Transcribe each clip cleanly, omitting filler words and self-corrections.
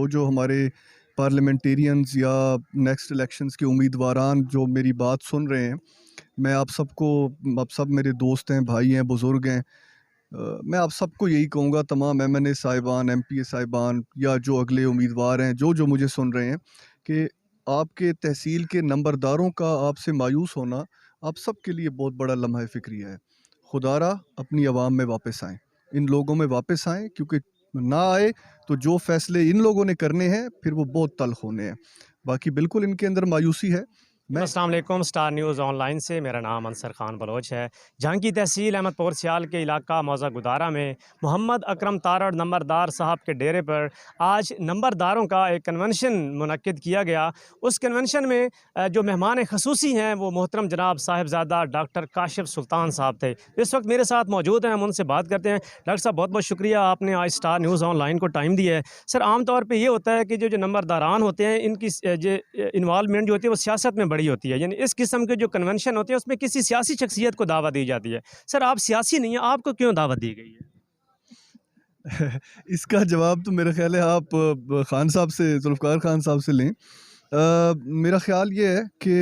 جو ہمارے پارلیمنٹیرینز یا نیکسٹ الیکشنز کے امیدواران جو میری بات سن رہے ہیں، میں آپ سب میرے دوست ہیں، بھائی ہیں، بزرگ ہیں، میں آپ سب کو یہی کہوں گا، تمام ایم این اے صاحبان، ایم پی اے صاحبان یا جو اگلے امیدوار ہیں جو مجھے سن رہے ہیں، کہ آپ کے تحصیل کے نمبرداروں کا آپ سے مایوس ہونا آپ سب کے لیے بہت بڑا لمحہ فکریہ ہے۔ خدا را اپنی عوام میں واپس آئیں، ان لوگوں میں واپس آئیں، کیونکہ نہ آئے تو جو فیصلے ان لوگوں نے کرنے ہیں پھر وہ بہت تلخ ہونے ہیں۔ باقی بالکل ان کے اندر مایوسی ہے۔ السلام علیکم، سٹار نیوز آن لائن سے میرا نام انصر خان بلوچ ہے۔ جھانکی تحصیل احمد پور سیال کے علاقہ موضع گدارہ میں محمد اکرم تارڑ نمبردار صاحب کے ڈیرے پر آج نمبرداروں کا ایک کنونشن منعقد کیا گیا۔ اس کنونشن میں جو مہمان خصوصی ہیں وہ محترم جناب صاحبزادہ ڈاکٹر کاشف سلطان صاحب تھے، اس وقت میرے ساتھ موجود ہیں، ہم ان سے بات کرتے ہیں۔ ڈاکٹر صاحب بہت بہت شکریہ، آپ نے آج سٹار نیوز آن لائن کو ٹائم دیا ہے۔ سر، عام طور پہ یہ ہوتا ہے کہ جو نمبرداران ہوتے ہیں ان کی انوالومنٹ جو ہوتی ہے وہ سیاست میں بڑی ہوتی ہے، یعنی اس قسم کے جو کنونشن ہوتے ہیں اس میں کسی سیاسی شخصیت کو دعوت دی جاتی ہے۔ سر، آپ سیاسی نہیں ہیں، آپ کو کیوں دعوت دی گئی ہے؟ اس کا جواب تو میرا خیال ہے آپ خان صاحب سے، ذوالفقار خان صاحب سے لیں۔ میرا خیال یہ ہے کہ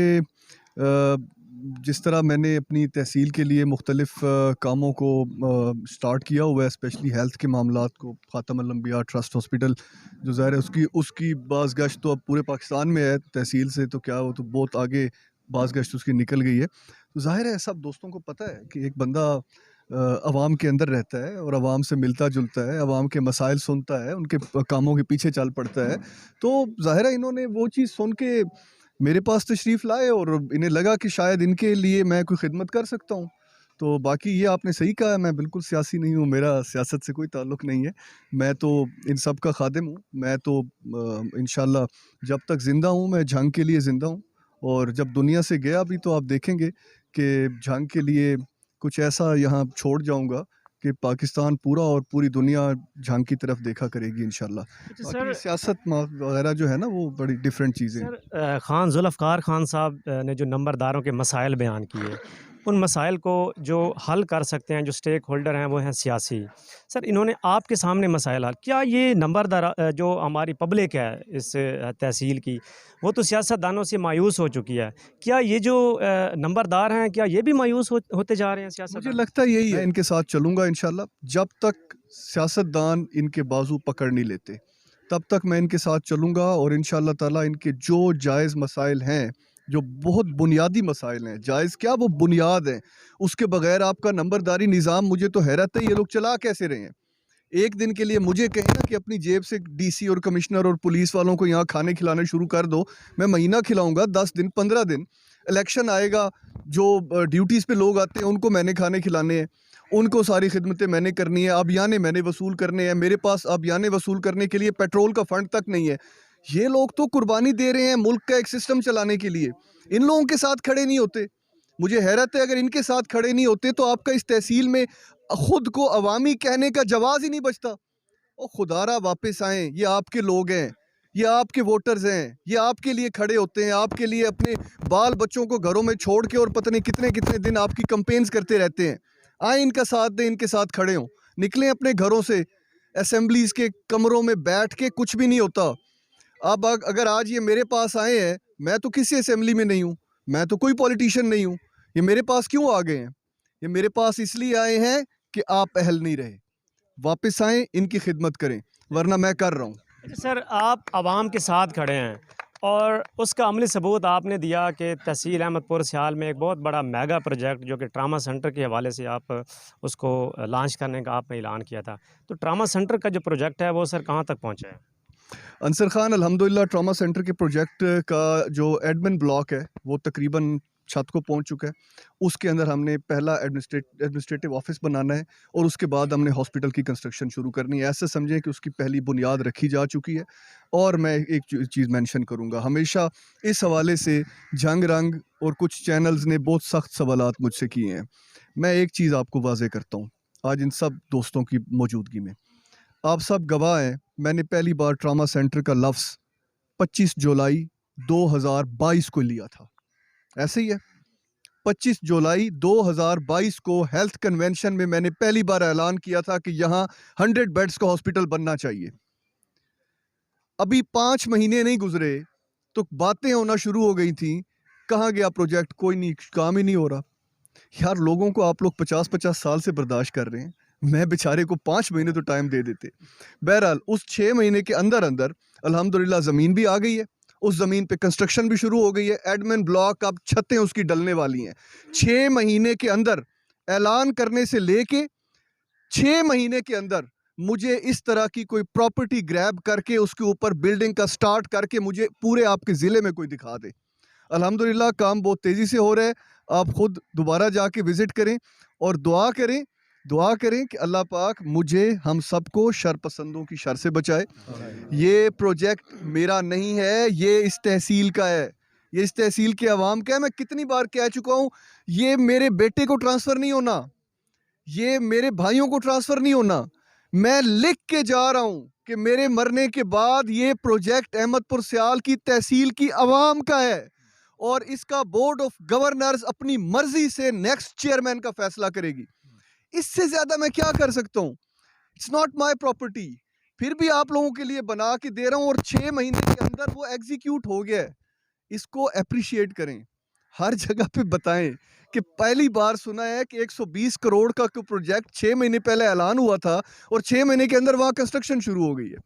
جس طرح میں نے اپنی تحصیل کے لیے مختلف کاموں کو سٹارٹ کیا ہوا ہے، اسپیشلی ہیلتھ کے معاملات کو، خاتم الانبیاء ٹرسٹ ہاسپٹل جو ظاہر ہے اس کی باز گشت تو اب پورے پاکستان میں ہے، تحصیل سے تو کیا وہ تو بہت آگے باز گشت اس کی نکل گئی ہے۔ تو ظاہر ہے سب دوستوں کو پتہ ہے کہ ایک بندہ عوام کے اندر رہتا ہے اور عوام سے ملتا جلتا ہے، عوام کے مسائل سنتا ہے، ان کے کاموں کے پیچھے چل پڑتا ہے، تو ظاہر ہے انہوں نے وہ چیز سن کے میرے پاس تشریف لائے اور انہیں لگا کہ شاید ان کے لیے میں کوئی خدمت کر سکتا ہوں۔ تو باقی یہ آپ نے صحیح کہا ہے، میں بالکل سیاسی نہیں ہوں، میرا سیاست سے کوئی تعلق نہیں ہے، میں تو ان سب کا خادم ہوں۔ میں تو انشاءاللہ جب تک زندہ ہوں میں جھنگ کے لیے زندہ ہوں، اور جب دنیا سے گیا بھی تو آپ دیکھیں گے کہ جھنگ کے لیے کچھ ایسا یہاں چھوڑ جاؤں گا کہ پاکستان پورا اور پوری دنیا جھنگ کی طرف دیکھا کرے گی انشاءاللہ۔ باقی سیاست وغیرہ جو ہے نا وہ بڑی ڈیفرنٹ چیزیں ہیں۔ سر، خان ذوالفقار خان صاحب نے جو نمبرداروں کے مسائل بیان کیے، ان مسائل کو جو حل کر سکتے ہیں، جو سٹیک ہولڈر ہیں وہ ہیں سیاسی۔ سر، انہوں نے آپ کے سامنے مسائل حل کیا؟ یہ نمبردار جو ہماری پبلک ہے اس تحصیل کی، وہ تو سیاست دانوں سے مایوس ہو چکی ہے، کیا یہ جو نمبردار ہیں کیا یہ بھی مایوس ہوتے جا رہے ہیں سیاست؟ مجھے لگتا ہے یہی ہے، ان کے ساتھ چلوں گا انشاءاللہ، جب تک سیاستدان ان کے بازو پکڑ نہیں لیتے تب تک میں ان کے ساتھ چلوں گا، اور انشاءاللہ تعالیٰ ان کے جو جائز مسائل ہیں، جو بہت بنیادی مسائل ہیں، جائز کیا وہ بنیاد ہیں، اس کے بغیر آپ کا نمبرداری نظام، مجھے تو حیرت ہے یہ لوگ چلا کیسے رہے ہیں۔ ایک دن کے لیے مجھے کہیں نا کہ اپنی جیب سے ڈی سی اور کمشنر اور پولیس والوں کو یہاں کھانے کھلانے شروع کر دو، میں مہینہ کھلاؤں گا، 10 دن 15 دن، الیکشن آئے گا، جو ڈیوٹیز پہ لوگ آتے ہیں ان کو میں نے کھانے کھلانے ہیں، ان کو ساری خدمتیں میں نے کرنی ہے، ابیانے میں نے وصول کرنے ہیں، میرے پاس ابیانے وصول کرنے کے لیے پیٹرول کا فنڈ تک نہیں ہے۔ یہ لوگ تو قربانی دے رہے ہیں ملک کا ایک سسٹم چلانے کے لیے، ان لوگوں کے ساتھ کھڑے نہیں ہوتے۔ مجھے حیرت ہے، اگر ان کے ساتھ کھڑے نہیں ہوتے تو آپ کا اس تحصیل میں خود کو عوامی کہنے کا جواز ہی نہیں بچتا۔ او خدا را واپس آئیں، یہ آپ کے لوگ ہیں، یہ آپ کے ووٹرز ہیں، یہ آپ کے لیے کھڑے ہوتے ہیں، آپ کے لیے اپنے بال بچوں کو گھروں میں چھوڑ کے اور پتہ نہیں کتنے کتنے دن آپ کی کمپینز کرتے رہتے ہیں۔ آئیں ان کا ساتھ دیں، ان کے ساتھ کھڑے ہوں، نکلیں اپنے گھروں سے، اسمبلیز کے کمروں میں بیٹھ کے کچھ بھی نہیں ہوتا۔ اب اگر آج یہ میرے پاس آئے ہیں، میں تو کسی اسمبلی میں نہیں ہوں، میں تو کوئی پولیٹیشین نہیں ہوں، یہ میرے پاس کیوں آ گئے ہیں؟ یہ میرے پاس اس لیے آئے ہیں کہ آپ اہل نہیں رہے، واپس آئیں، ان کی خدمت کریں، ورنہ میں کر رہا ہوں۔ سر، آپ عوام کے ساتھ کھڑے ہیں اور اس کا عملی ثبوت آپ نے دیا کہ تحصیل احمد پور سیال میں ایک بہت بڑا میگا پروجیکٹ جو کہ ٹراما سینٹر کے حوالے سے آپ اس کو لانچ کرنے کا آپ نے اعلان کیا تھا، تو ٹراما سینٹر کا جو پروجیکٹ ہے وہ سر کہاں تک پہنچا ہے؟ انصر خان، الحمدللہ ٹراما سینٹر کے پروجیکٹ کا جو ایڈمن بلاک ہے وہ تقریباً چھت کو پہنچ چکا ہے۔ اس کے اندر ہم نے پہلا ایڈمنسٹریٹو آفس بنانا ہے، اور اس کے بعد ہم نے ہاسپٹل کی کنسٹرکشن شروع کرنی ہے۔ ایسے سمجھیں کہ اس کی پہلی بنیاد رکھی جا چکی ہے۔ اور میں ایک چیز مینشن کروں گا، ہمیشہ اس حوالے سے جنگ رنگ اور کچھ چینلز نے بہت سخت سوالات مجھ سے کیے ہیں۔ میں ایک چیز آپ کو واضح کرتا ہوں آج ان سب دوستوں کی موجودگی میں، آپ سب گواہ ہیں، میں نے پہلی بار ٹراما سینٹر کا لفظ 25 جولائی 2022 کو لیا تھا، ایسے ہی ہے۔ 25 جولائی 2022 کو ہیلتھ کنونشن میں نے پہلی بار اعلان کیا تھا کہ یہاں 100 بیڈز کا ہاسپٹل بننا چاہیے۔ ابھی 5 مہینے نہیں گزرے تو باتیں ہونا شروع ہو گئی تھیں کہاں گیا پروجیکٹ, کوئی نہیں, کام ہی نہیں ہو رہا. یار لوگوں کو آپ لوگ 50 سال سے برداشت کر رہے ہیں, میں بیچارے کو 5 مہینے تو ٹائم دے دیتے. بہرحال اس 6 مہینے کے اندر الحمدللہ زمین بھی آ گئی ہے, اس زمین پہ کنسٹرکشن بھی شروع ہو گئی ہے, ایڈمن بلاک, اب چھتیں اس کی ڈلنے والی ہیں. 6 مہینے کے اندر اعلان کرنے سے لے کے 6 مہینے کے اندر مجھے اس طرح کی کوئی پراپرٹی گریب کر کے اس کے اوپر بلڈنگ کا سٹارٹ کر کے مجھے پورے آپ کے ضلع میں کوئی دکھا دے. الحمدللہ کام بہت تیزی سے ہو رہا ہے. آپ خود دوبارہ جا کے وزٹ کریں اور دعا کریں کہ اللہ پاک مجھے ہم سب کو شر پسندوں کی شر سے بچائے. یہ پروجیکٹ میرا نہیں ہے, یہ اس تحصیل کا ہے, یہ اس تحصیل کے عوام کا ہے. میں کتنی بار کہہ چکا ہوں, یہ میرے بیٹے کو ٹرانسفر نہیں ہونا, یہ میرے بھائیوں کو ٹرانسفر نہیں ہونا. میں لکھ کے جا رہا ہوں کہ میرے مرنے کے بعد یہ پروجیکٹ احمد پور سیال کی تحصیل کی عوام کا ہے اور اس کا بورڈ آف گورنرز اپنی مرضی سے نیکسٹ چیئرمین کا فیصلہ کرے گی. اس سے زیادہ میں کیا کر سکتا ہوں؟ It's not my property. پھر بھی آپ لوگوں کے لیے بنا کے دے رہا ہوں اور 6 مہینے کے اندر وہ ایگزیکیوٹ ہو گیا ہے. اس کو اپریشیٹ کریں, ہر جگہ پہ بتائیں کہ پہلی بار سنا ہے کہ 120 کروڑ کا پروجیکٹ 6 مہینے پہلے اعلان ہوا تھا اور 6 مہینے کے اندر وہاں کنسٹرکشن شروع ہو گئی ہے.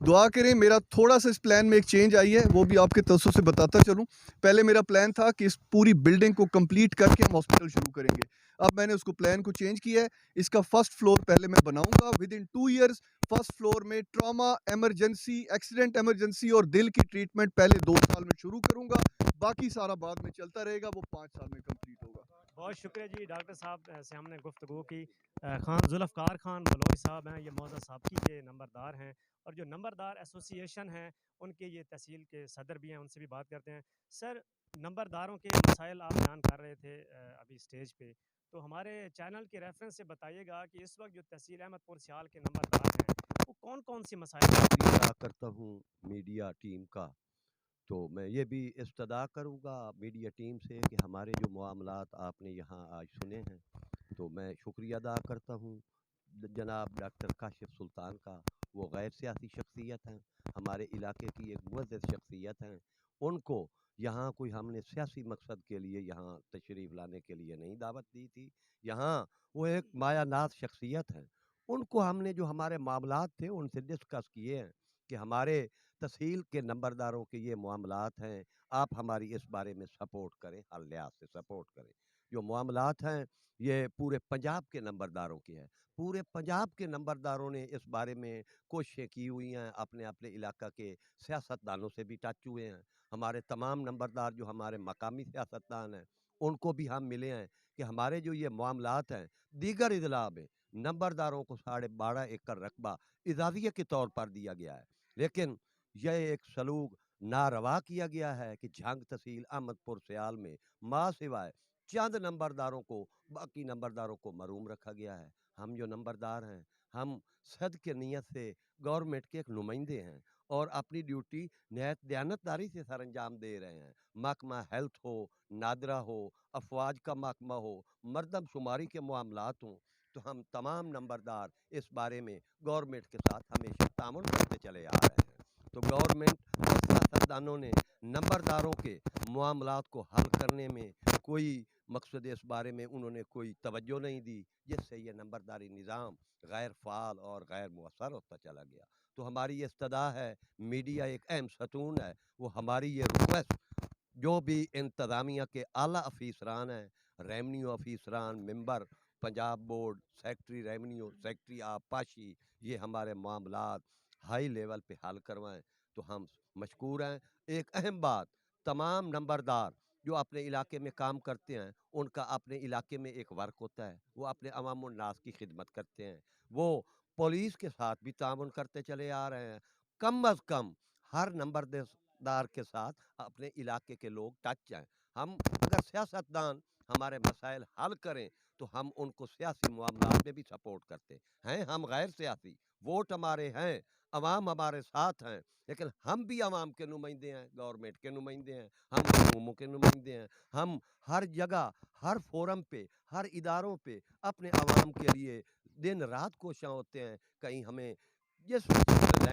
دعا کریں, میرا تھوڑا سا اس پلان میں ایک چینج آئی ہے, وہ بھی آپ کے توسط سے بتاتا چلوں. پہلے میرا پلان تھا کہ اس پوری بلڈنگ کو کمپلیٹ کر کے ہم ہاسپٹل شروع کریں گے. اب میں نے اس کو پلان کو چینج کیا ہے. اس کا فرسٹ فلور پہلے میں بناؤں گا, with in 2 years first floor میں ٹراما ایمرجنسی, ایکسیڈنٹ ایمرجنسی اور دل کی ٹریٹمنٹ پہلے 2 سال میں شروع کروں گا, باقی سارا بعد میں چلتا رہے گا, وہ 5 سال میں کمپلیٹ ہوگا. بہت شکریہ جی ڈاکٹر صاحب سے ہم نے گفتگو کی. خان ذوالفقار خان بلوچ صاحب ہیں, یہ موضع سابقی کے نمبردار ہیں اور جو نمبردار ایسوسی ایشن ہیں ان کے یہ تحصیل کے صدر بھی ہیں, ان سے بھی بات کرتے ہیں. سر, نمبرداروں کے مسائل آپ بیان کر رہے تھے ابھی اسٹیج پہ, تو ہمارے چینل کے ریفرنس سے بتائیے گا کہ اس وقت جو تحصیل احمد پور سیال کے نمبردار ہیں وہ کون کون سی مسائل ادا کرتا ہوں میڈیا ٹیم کا. تو میں یہ بھی استدعا کروں گا میڈیا ٹیم سے کہ ہمارے جو معاملات آپ نے یہاں آج سنے ہیں, تو میں شکریہ ادا کرتا ہوں جناب ڈاکٹر کاشف سلطان کا. وہ غیر سیاسی شخصیت ہیں, ہمارے علاقے کی ایک معزز شخصیت ہیں. ان کو یہاں کوئی ہم نے سیاسی مقصد کے لیے یہاں تشریف لانے کے لیے نہیں دعوت دی تھی. یہاں وہ ایک مایا ناز شخصیت ہیں. ان کو ہم نے جو ہمارے معاملات تھے ان سے ڈسکس کیے ہیں کہ ہمارے تحصیل کے نمبرداروں کے یہ معاملات ہیں, آپ ہماری اس بارے میں سپورٹ کریں, ہر لحاظ سے سپورٹ کریں. جو معاملات ہیں یہ پورے پنجاب کے نمبرداروں کے ہیں. پورے پنجاب کے نمبرداروں نے اس بارے میں کوششیں کی ہوئی ہیں, اپنے اپنے علاقہ کے سیاستدانوں سے بھی ٹچ ہوئے ہیں. ہمارے تمام نمبردار جو ہمارے مقامی سیاستدان ہیں ان کو بھی ہم ملے ہیں کہ ہمارے جو یہ معاملات ہیں دیگر اضلاع میں نمبرداروں کو 12.5 ایکڑ رقبہ اضافیہ کے طور پر دیا گیا ہے, لیکن یہ ایک سلوک ناروا کیا گیا ہے کہ جھنگ تحصیل احمد پور سیال میں ماں سوائے چند نمبرداروں کو باقی نمبرداروں کو محروم رکھا گیا ہے. ہم جو نمبردار ہیں ہم صد کے نیت سے گورنمنٹ کے ایک نمائندے ہیں اور اپنی ڈیوٹی نہایت دیانتداری سے سر انجام دے رہے ہیں. محکمہ ہیلتھ ہو, نادرا ہو, افواج کا محکمہ ہو, مردم شماری کے معاملات ہوں, تو ہم تمام نمبردار اس بارے میں گورنمنٹ کے ساتھ ہمیشہ تعاون کرتے چلے آ رہے ہیں. تو گورنمنٹ اور سیاستدانوں نے نمبرداروں کے معاملات کو حل کرنے میں کوئی مقصد اس بارے میں انہوں نے کوئی توجہ نہیں دی, جس سے یہ نمبرداری نظام غیر فعال اور غیر مؤثر ہوتا چلا گیا. تو ہماری یہ استدعا ہے, میڈیا ایک اہم ستون ہے, وہ ہماری یہ ریکویسٹ جو بھی انتظامیہ کے اعلیٰ افیسران ہیں, ریونیو افیسران, member Punjab board, secretary revenue, secretary آبپاشی, یہ ہمارے معاملات ہائی لیول پہ حل کروائیں تو ہم مشکور ہیں. ایک اہم بات, تمام نمبردار جو اپنے علاقے میں کام کرتے ہیں ان کا اپنے علاقے میں ایک ورک ہوتا ہے, وہ اپنے عوام الناس کی خدمت کرتے ہیں, وہ پولیس کے ساتھ بھی تعاون کرتے چلے آ رہے ہیں. کم از کم ہر نمبردار کے ساتھ اپنے علاقے کے لوگ ٹچ ہیں. ہم اگر سیاستدان ہمارے مسائل حل کریں تو ہم ان کو سیاسی معاملات میں بھی سپورٹ کرتے ہیں. ہم غیر سیاسی, ووٹ ہمارے ہیں, عوام ہمارے ساتھ ہیں, لیکن ہم بھی عوام کے نمائندے ہیں, گورنمنٹ کے نمائندے ہیں, ہم حکومتوں کے نمائندے ہیں. ہم ہر جگہ, ہر فورم پہ, ہر اداروں پہ اپنے عوام کے لیے دن رات کوشاں ہوتے ہیں. کہیں ہمیں جس